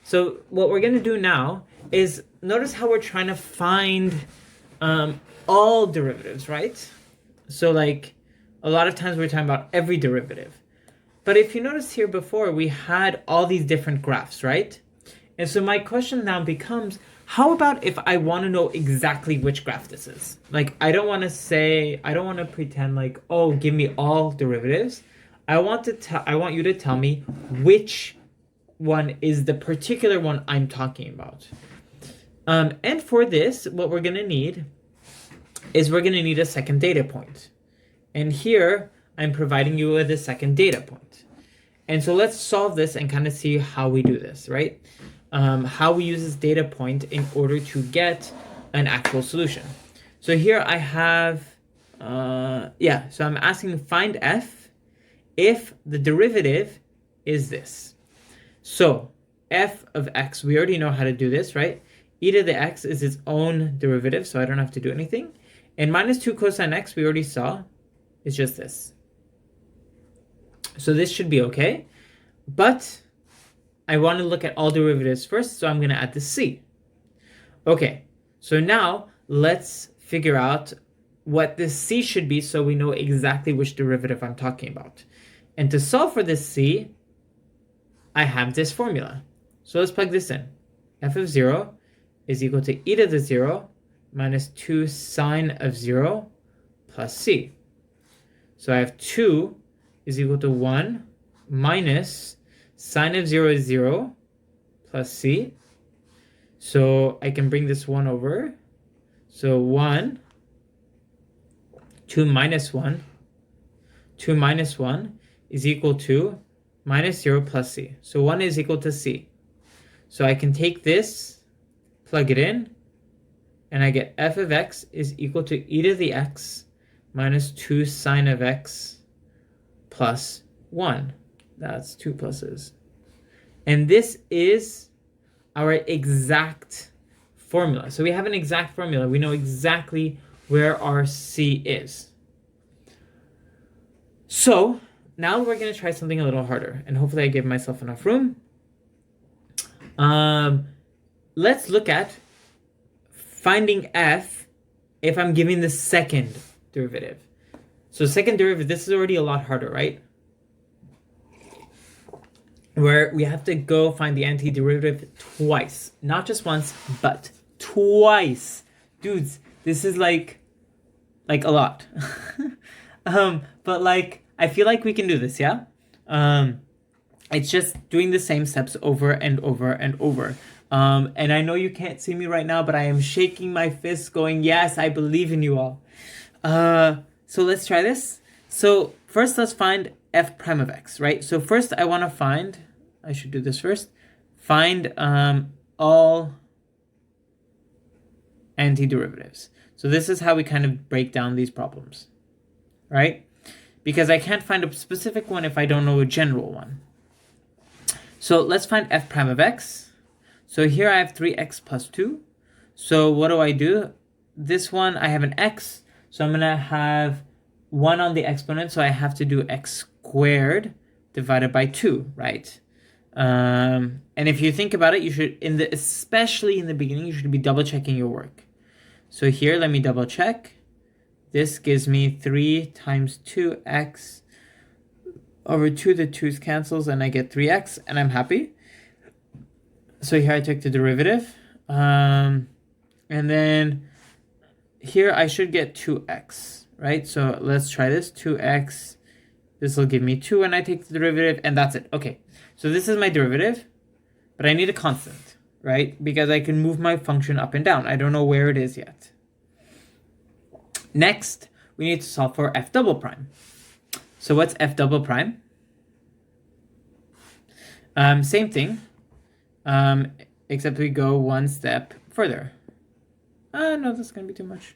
So what we're going to do now is notice how we're trying to find all derivatives, right? So like a lot of times we're talking about every derivative. But if you notice here before, we had all these different graphs, right? And so my question now becomes, how about if I want to know exactly which graph this is? Like, I don't want to pretend like, oh, give me all derivatives. I want you to tell me which one is the particular one I'm talking about. And for this, what we're going to need is we're going to need a second data point. And here, I'm providing you with a second data point. And so let's solve this and kind of see how we do this, right? How we use this data point in order to get an actual solution. So here I have, so I'm asking find f if the derivative is this. So f of x, we already know how to do this, right? E to the x is its own derivative, so I don't have to do anything. And minus 2 cosine x, we already saw, is just this. So this should be okay. But I want to look at all derivatives first, so I'm going to add the c. Okay, so now let's figure out what this c should be so we know exactly which derivative I'm talking about. And to solve for this c, I have this formula. So let's plug this in. F of 0 is equal to e to the 0 minus 2 sine of 0 plus c. So I have 2 is equal to 1 minus sine of 0 is 0 plus c. So I can bring this 1 over. So 1, 2 minus 1 is equal to minus 0 plus c. So 1 is equal to c. So I can take this, plug it in, and I get f of x is equal to e to the x minus 2 sine of x plus 1. That's 2 pluses. And this is our exact formula. So we have an exact formula. We know exactly where our c is. So now we're going to try something a little harder. And hopefully I give myself enough room. Let's look at finding f if I'm giving the second derivative. So second derivative, this is already a lot harder, right? Where we have to go find the antiderivative twice. Not just once, but twice. Dudes, this is like a lot. But like, I feel like we can do this, yeah? It's just doing the same steps over and over and over. And I know you can't see me right now, but I am shaking my fist going, yes, I believe in you all. So let's try this. So first let's find f prime of x, right? So first I want to find, I should do this first, find all antiderivatives. So this is how we kind of break down these problems, right? Because I can't find a specific one if I don't know a general one. So let's find f prime of x. So here I have 3x plus 2. So what do? This one, I have an x. So I'm going to have 1 on the exponent. So I have to do x squared divided by 2, right? And if you think about it, you should, especially in the beginning, you should be double checking your work. So here, let me double check. This gives me 3 times 2x over 2, the 2's cancels, and I get 3x, and I'm happy. So here I took the derivative. And then here I should get 2x, right? So let's try this. 2x, this will give me 2, and I take the derivative, and that's it. Okay, so this is my derivative, but I need a constant, right? Because I can move my function up and down. I don't know where it is yet. Next, we need to solve for f double prime. So what's f double prime? Same thing, except we go one step further. No, that's going to be too much.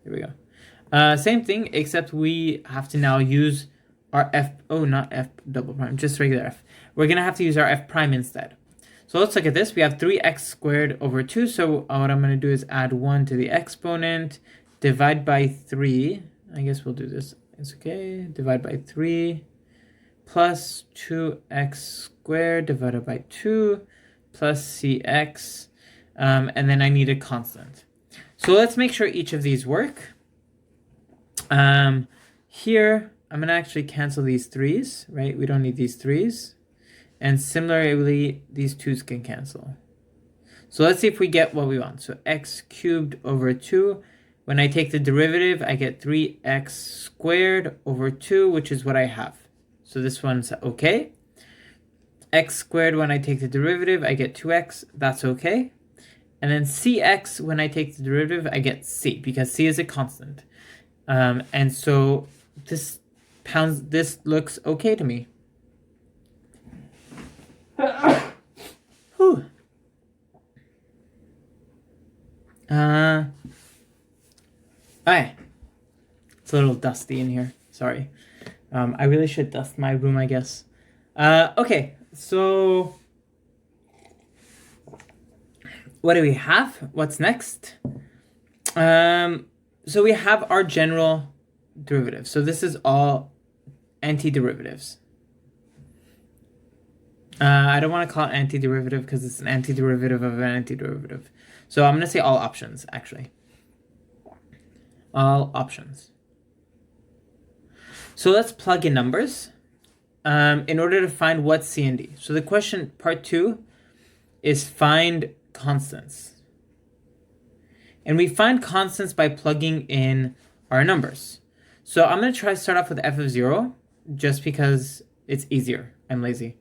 Here we go. Same thing, except we have to now use our not f double prime, just regular f. We're going to have to use our f prime instead. So let's look at this. We have 3x squared over 2. So what I'm going to do is add 1 to the exponent, divide by 3. I guess we'll do this. It's okay. Divide by 3 plus 2x squared divided by 2 plus cx, and then I need a constant. So let's make sure each of these work. Here, I'm going to actually cancel these 3's, right? We don't need these 3's. And similarly, these 2's can cancel. So let's see if we get what we want. So x cubed over 2. When I take the derivative, I get 3x squared over 2, which is what I have. So this one's okay. X squared, when I take the derivative, I get 2x. That's okay. And then cx, when I take the derivative, I get c, because c is a constant. And so this looks okay to me. Whew. Alright. It's a little dusty in here. Sorry. I really should dust my room, I guess. Okay, so what do we have? What's next? So we have our general derivative. So this is all antiderivatives. I don't want to call it antiderivative because it's an antiderivative of an antiderivative. So I'm going to say all options, actually. All options. So let's plug in numbers in order to find what's C and D. So the question, part 2, is find constants. And we find constants by plugging in our numbers. So I'm going to try to start off with f of 0, just because it's easier. I'm lazy.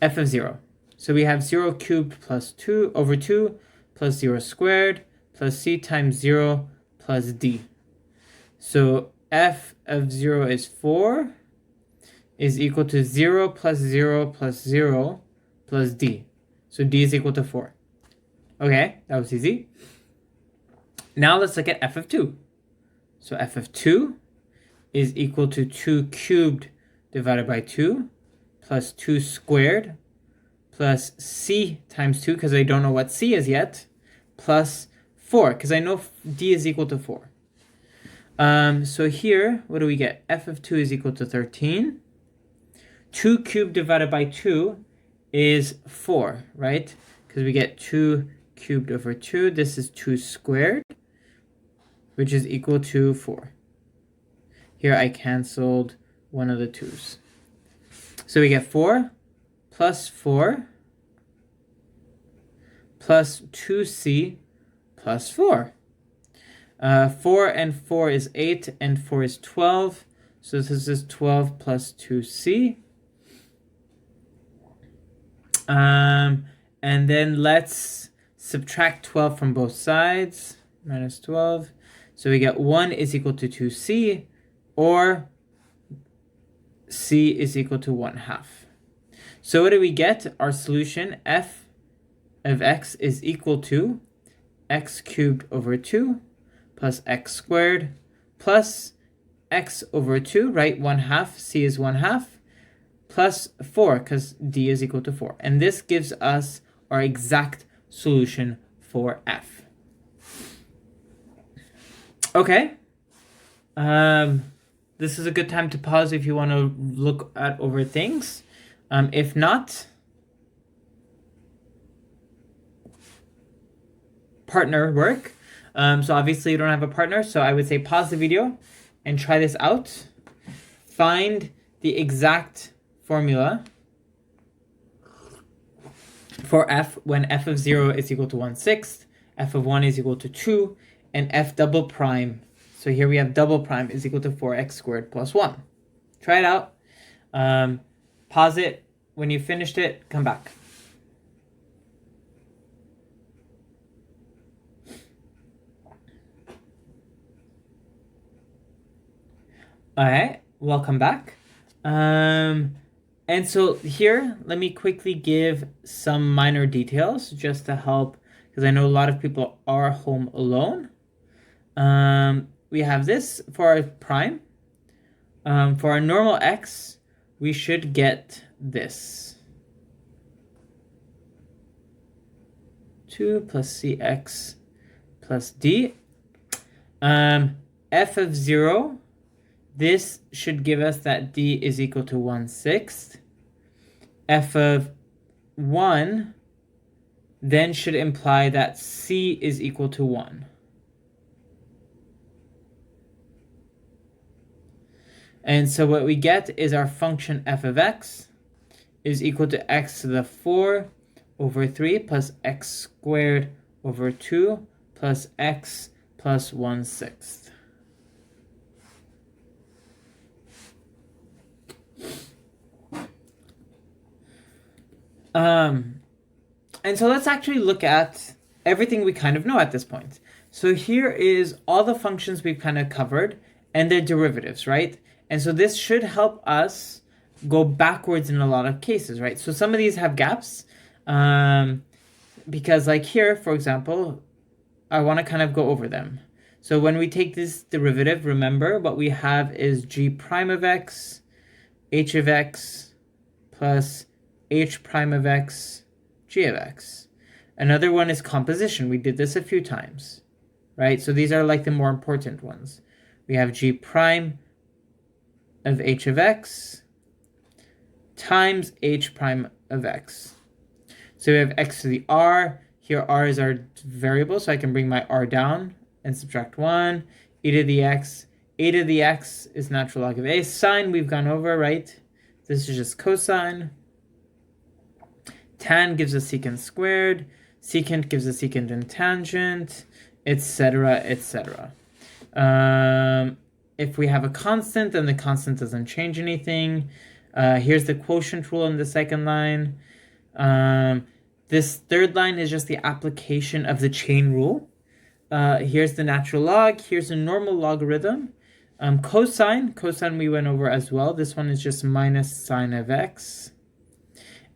F of 0. So we have 0 cubed plus 2 over 2 plus 0 squared plus c times 0 plus d. So f of 0 is 4 is equal to 0 plus 0 plus 0 plus d. So d is equal to 4. Okay, that was easy. Now let's look at f of 2. So f of 2 is equal to 2 cubed divided by 2 plus 2 squared plus c times 2, because I don't know what c is yet, plus 4, because I know d is equal to 4. So here, what do we get? F of 2 is equal to 13. 2 cubed divided by 2 is 4, right? Because we get 2 cubed over 2. This is 2 squared, which is equal to 4. Here I canceled one of the 2's. So we get 4 plus 4 plus 2c plus 4. 4 and 4 is 8, and 4 is 12. So this is 12 plus 2c. And then let's subtract 12 from both sides. Minus 12. So we get 1 is equal to 2c, or c is equal to 1/2. So what do we get? Our solution, f of x is equal to x cubed over 2 plus x squared plus x over 2, right? 1/2, c is 1/2, plus 4, because d is equal to 4. And this gives us our exact solution for f. Okay. This is a good time to pause if you want to look at over things. If not, partner work. So obviously you don't have a partner, so I would say pause the video and try this out. Find the exact formula for f when f of 0 is equal to 1/6, f of 1 is equal to 2, and f double prime. So here we have double prime is equal to 4x squared plus 1. Try it out. Pause it. When you finished it, come back. All right, welcome back. And so here, let me quickly give some minor details just to help, because I know a lot of people are home alone. We have this for our prime. For our normal x, we should get this. 2 plus cx plus d. F of 0, this should give us that d is equal to 1/6. F of 1 then should imply that c is equal to 1. And so what we get is our function f of x is equal to x to the 4 over 3 plus x squared over 2 plus x plus 1/6. And so let's actually look at everything we kind of know at this point. So here is all the functions we've kind of covered and their derivatives, right? And so this should help us go backwards in a lot of cases, right? So some of these have gaps because like here, for example, I want to kind of go over them. So when we take this derivative, remember what we have is g prime of x, h of x, plus h prime of x, g of x. Another one is composition. We did this a few times, right? So these are like the more important ones. We have g prime of h of x times h prime of x. So we have x to the r. Here r is our variable, so I can bring my r down and subtract 1. E to the x. A to the x is natural log of a. Sine we've gone over, right? This is just cosine. Tan gives us secant squared. Secant gives us secant and tangent, etc., etc. If we have a constant, then the constant doesn't change anything. Here's the quotient rule in the second line. This third line is just the application of the chain rule. Here's the natural log. Here's a normal logarithm. Cosine we went over as well. This one is just minus sine of x,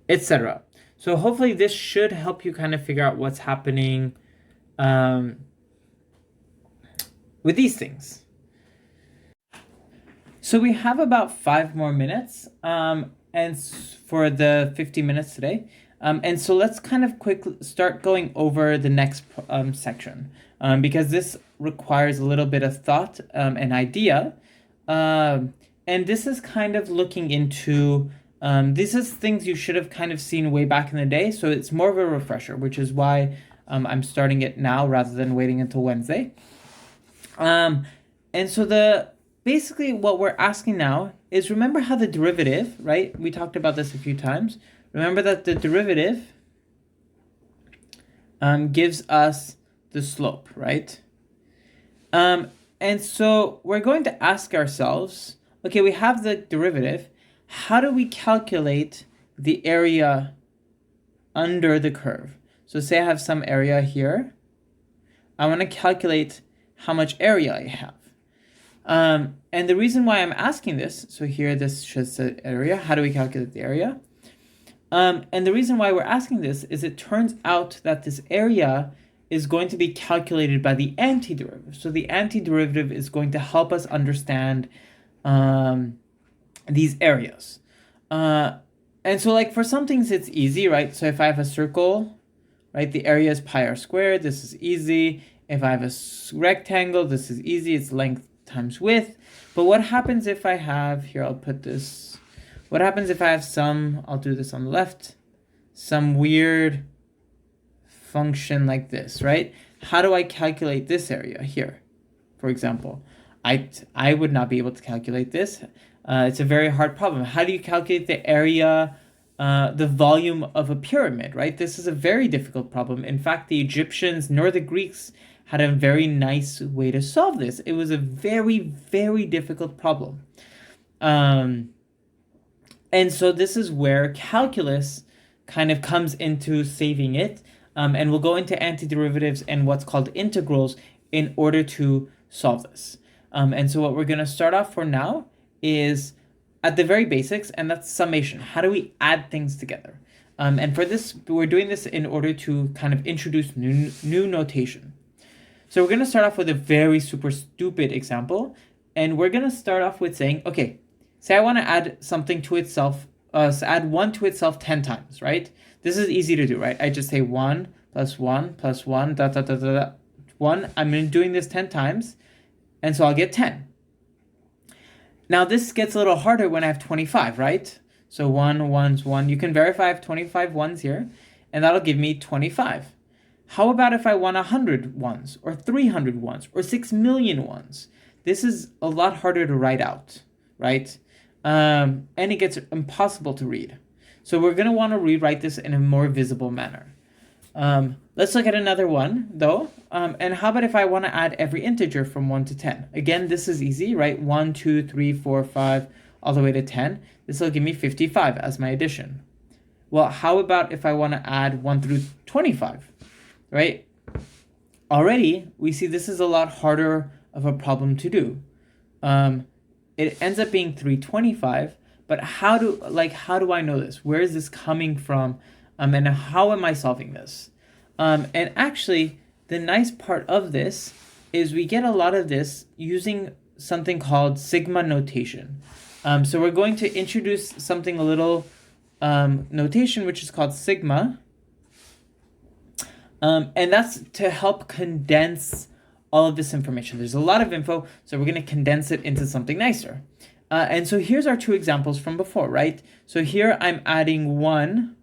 etc. So hopefully this should help you kind of figure out what's happening with these things. So we have about 5 more minutes and for the 50 minutes today. And so let's kind of quickly start going over the next section because this requires a little bit of thought and idea. And this is kind of looking into, this is things you should have kind of seen way back in the day. So it's more of a refresher, which is why I'm starting it now rather than waiting until Wednesday. And so basically what we're asking now is, remember how the derivative, right? We talked about this a few times. Remember that the derivative gives us the slope, right? And so we're going to ask ourselves, okay, we have the derivative. How do we calculate the area under the curve? So say I have some area here. I want to calculate how much area I have. And the reason why I'm asking this, so here this shows the area. How do we calculate the area? And the reason why we're asking this is it turns out that this area is going to be calculated by the antiderivative. So the antiderivative is going to help us understand these areas. And so like for some things it's easy, right? So if I have a circle, right, the area is pi r squared. This is easy. If I have a rectangle, this is easy. It's length times width. But what happens if I have, here I'll put this, what happens if I have some, I'll do this on the left, some weird function like this, right? How do I calculate this area here, for example? I would not be able to calculate this. It's a very hard problem. How do you calculate the area, the volume of a pyramid, right? This is a very difficult problem. In fact, the Egyptians nor the Greeks had a very nice way to solve this. It was a very, very difficult problem. And so this is where calculus kind of comes into saving it. And we'll go into antiderivatives and what's called integrals in order to solve this. And so what we're going to start off for now is at the very basics, and that's summation. How do we add things together? And for this, we're doing this in order to kind of introduce new notation. So we're going to start off with a very super stupid example. And we're going to start off with saying, okay, say I want to add something to itself, add 1 to itself 10 times, right? This is easy to do, right? I just say 1 plus 1 plus 1, dot, dot, dot, dot, dot, 1. I'm doing this 10 times, and so I'll get 10. Now this gets a little harder when I have 25, right? So 1, 1's 1. You can verify I have 25 ones here. and that'll give me 25. How about if I want 100 ones, or 300 ones, or 6 million ones? This is a lot harder to write out, right? And it gets impossible to read. So we're going to want to rewrite this in a more visible manner. Let's look at another one, though. And how about if I want to add every integer from 1 to 10? Again, this is easy, right? 1, 2, 3, 4, 5, all the way to 10. This will give me 55 as my addition. Well, how about if I want to add 1 through 25, right? Already, we see this is a lot harder of a problem to do. It ends up being 325, but how do I know this? Where is this coming from? And how am I solving this? And actually, the nice part of this is we get a lot of this using something called sigma notation. So we're going to introduce something a little notation, which is called sigma. And that's to help condense all of this information. There's a lot of info, so we're going to condense it into something nicer. And so here's our two examples from before, right? So here I'm adding 1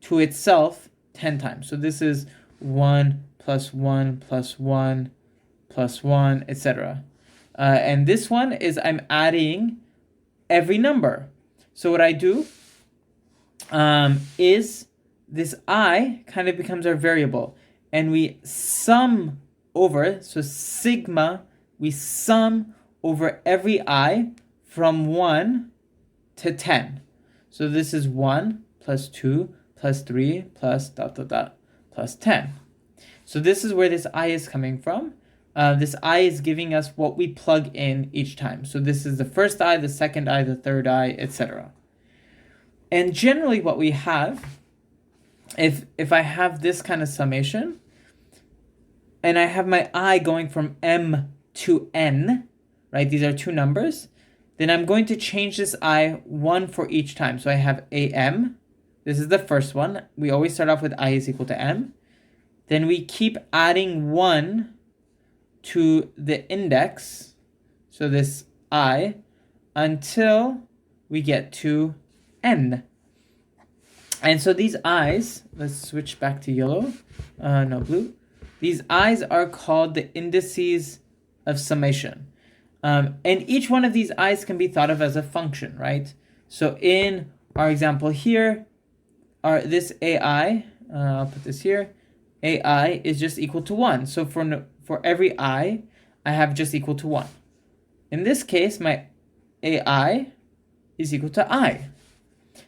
to itself 10 times. So this is 1 plus 1 plus 1 plus 1, etc. And this one is I'm adding every number. So what I do is this I kind of becomes our variable, and we sum over, so sigma, we sum over every I from 1 to 10. So this is 1 plus 2 plus 3 plus ... plus 10. So this is where this I is coming from. This I is giving us what we plug in each time. So this is the first I, the second I, the third I, etc. And generally what we have, if I have this kind of summation, and I have my I going from m to n, right? These are two numbers. Then I'm going to change this I 1 for each time. So I have am. This is the first one. We always start off with I is equal to m. Then we keep adding 1 to the index, so this I, until we get to n. And so these i's, let's switch back to yellow, no, blue. These i's are called the indices of summation. And each one of these i's can be thought of as a function, right? So in our example here, this ai, I'll put this here, ai is just equal to 1. So for every I have just equal to 1. In this case, my ai is equal to I.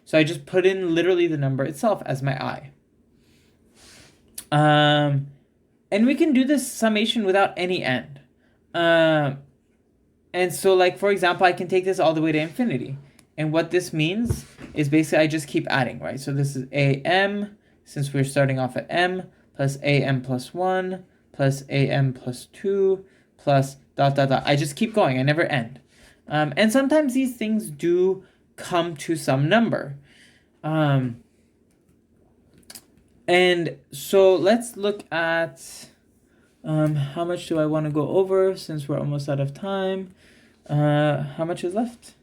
So I just put in literally the number itself as my I. And we can do this summation without any end. And so, like, for example, I can take this all the way to infinity. And what this means is basically I just keep adding, right? So this is am, since we're starting off at m, plus am plus 1, plus am plus 2, plus ... I just keep going. I never end. And sometimes these things do come to some number. And so let's look at how much do I want to go over since we're almost out of time. How much is left?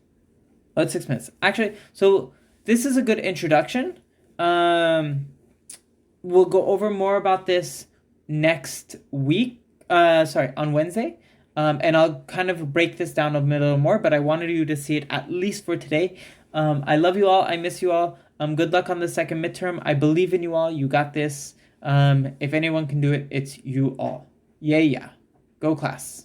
Oh, it's 6 minutes. Actually, so this is a good introduction. We'll go over more about this next week. On Wednesday. And I'll kind of break this down a little more, but I wanted you to see it at least for today. I love you all. I miss you all. Good luck on the second midterm. I believe in you all. You got this. If anyone can do it, it's you all. Yeah. Go class.